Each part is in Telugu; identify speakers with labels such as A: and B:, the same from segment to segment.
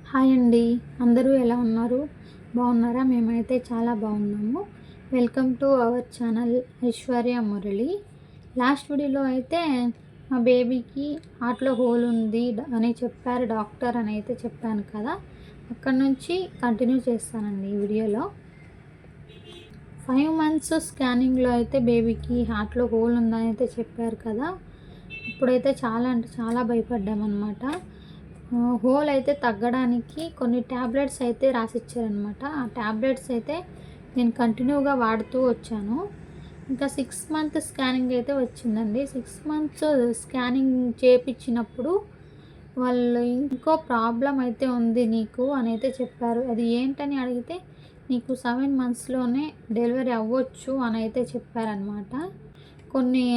A: హాయ్ అండి. అందరూ ఎలా ఉన్నారు? బాగున్నారా? మేమైతే చాలా బాగున్నాము. Welcome to our channel Aishwarya Murali. Last వీడియోలో అయితే మా బేబీకి హార్ట్లో హోల్ ఉంది అని చెప్పారు డాక్టర్ అని అయితే చెప్పాను కదా. అక్కడ నుంచి కంటిన్యూ చేస్తానండి ఈ వీడియోలో. 5 months స్కానింగ్లో అయితే బేబీకి హార్ట్లో హోల్ ఉందని అయితే చెప్పారు కదా. ఇప్పుడైతే చాలా అంటే చాలా భయపడ్డామన్నమాట. హోల్ అయితే తగ్గడానికి కొన్ని ట్యాబ్లెట్స్ అయితే రాసిచ్చారనమాట. ఆ ట్యాబ్లెట్స్ అయితే నేను కంటిన్యూగా వాడుతూ వచ్చాను. ఇంకా 6 month స్కానింగ్ అయితే వచ్చిందండి. 6 months స్కానింగ్ చేయించినప్పుడు వాళ్ళు ఇంకో ప్రాబ్లం అయితే ఉంది నీకు అని అయితే చెప్పారు. అది ఏంటని అడిగితే నీకు 7 monthsలోనే డెలివరీ అవ్వచ్చు అని అయితే చెప్పారనమాట. కొన్ని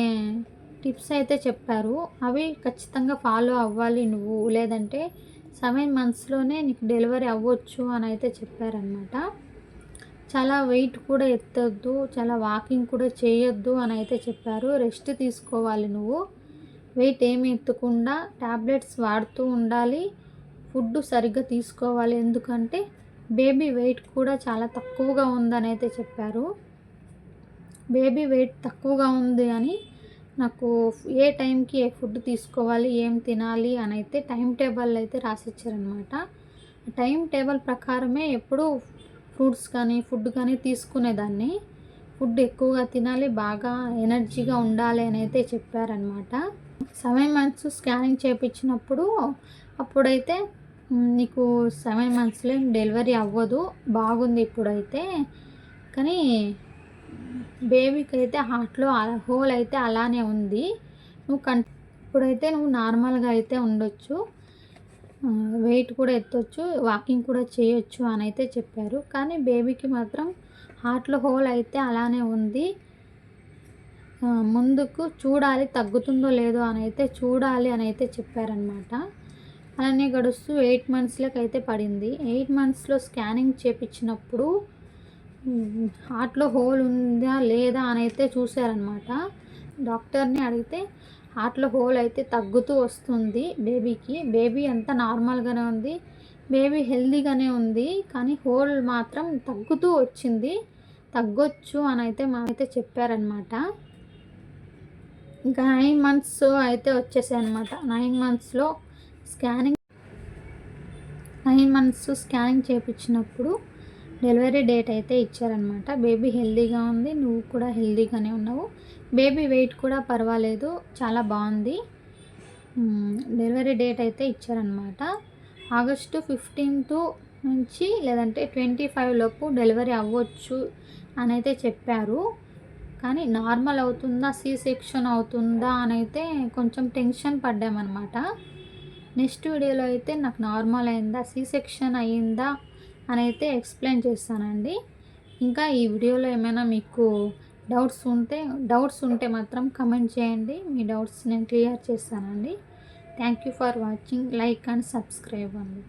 A: టిప్స్ అయితే చెప్పారు. అవి ఖచ్చితంగా ఫాలో అవ్వాలి నువ్వు, లేదంటే 7 monthsలోనే నీకు డెలివరీ అవ్వచ్చు అని అయితే చెప్పారనమాట. చాలా వెయిట్ కూడా ఎత్తొద్దు, చాలా వాకింగ్ కూడా చేయొద్దు అని అయితే చెప్పారు. రెస్ట్ తీసుకోవాలి నువ్వు, వెయిట్ ఏమి ఎత్తకుండా ట్యాబ్లెట్స్ వాడుతూ ఉండాలి, ఫుడ్ సరిగ్గా తీసుకోవాలి. ఎందుకంటే బేబీ వెయిట్ కూడా చాలా తక్కువగా ఉందని అయితే చెప్పారు. బేబీ వెయిట్ తక్కువగా ఉంది అని నాకు ఏ టైంకి ఏ ఫుడ్ తీసుకోవాలి, ఏం తినాలి అని అయితే టైం టేబుల్ అయితే రాసిచ్చారనమాట. టైం టేబుల్ ప్రకారమే ఎప్పుడు ఫ్రూట్స్ కానీ ఫుడ్ కానీ తీసుకునేదాన్ని. ఫుడ్ ఎక్కువగా తినాలి, బాగా ఎనర్జీగా ఉండాలి అని అయితే చెప్పారనమాట. 7 months స్కానింగ్ చేయించినప్పుడు అప్పుడైతే నీకు 7 monthsలో డెలివరీ అవ్వదు, బాగుంది ఇప్పుడైతే. కానీ బేబీకి అయితే హార్ట్లో హోల్ అయితే అలానే ఉంది. ఇప్పుడైతే నువ్వు నార్మల్గా అయితే ఉండొచ్చు, వెయిట్ కూడా ఎత్తొచ్చు, వాకింగ్ కూడా చేయొచ్చు అని అయితే చెప్పారు. కానీ బేబీకి మాత్రం హార్ట్లో హోల్ అయితే అలానే ఉంది. ముందుకు చూడాలి, తగ్గుతుందో లేదో అని అయితే చూడాలి అని అయితే చెప్పారనమాట. అలానే గడుస్తూ 8 monthsలోకి అయితే పడింది. 8 monthsలో స్కానింగ్ చేయించినప్పుడు హార్ట్లో హోల్ ఉందా లేదా అని అయితే చూశారనమాట. డాక్టర్ని అడిగితే హార్ట్లో హోల్ అయితే తగ్గుతూ వస్తుంది బేబీకి. బేబీ అంతా నార్మల్గానే ఉంది, బేబీ హెల్దీగానే ఉంది, కానీ హోల్ మాత్రం తగ్గుతూ వచ్చింది, తగ్గొచ్చు అని అయితే చెప్పారనమాట. ఇంకా 9 months అయితే వచ్చేసాయి అనమాట. 9 monthsలో 9 months స్కానింగ్ చేయించినప్పుడు డెలివరీ డేట్ అయితే ఇచ్చారనమాట. బేబీ హెల్దీగా ఉంది, నువ్వు కూడా హెల్దీగానే ఉన్నావు, బేబీ వెయిట్ కూడా పర్వాలేదు, చాలా బాగుంది. డెలివరీ డేట్ అయితే ఇచ్చారనమాట. August 15th నుంచి లేదంటే 25 లోపు డెలివరీ అవ్వచ్చు అని అయితే చెప్పారు. కానీ నార్మల్ అవుతుందా, సి సెక్షన్ అవుతుందా అని అయితే కొంచెం టెన్షన్ పడ్డామన్నమాట. నెక్స్ట్ వీడియోలో అయితే నాకు నార్మల్ అయిందా, సి సెక్షన్ అయ్యిందా అని అయితే ఎక్స్ప్లెయిన్ చేస్తానండి. ఇంకా ఈ వీడియోలో ఏమైనా మీకు డౌట్స్ ఉంటే మాత్రం కమెంట్ చేయండి, మీ డౌట్స్ నేను క్లియర్ చేస్తానండి. Thank you for watching. Like and subscribe అండి.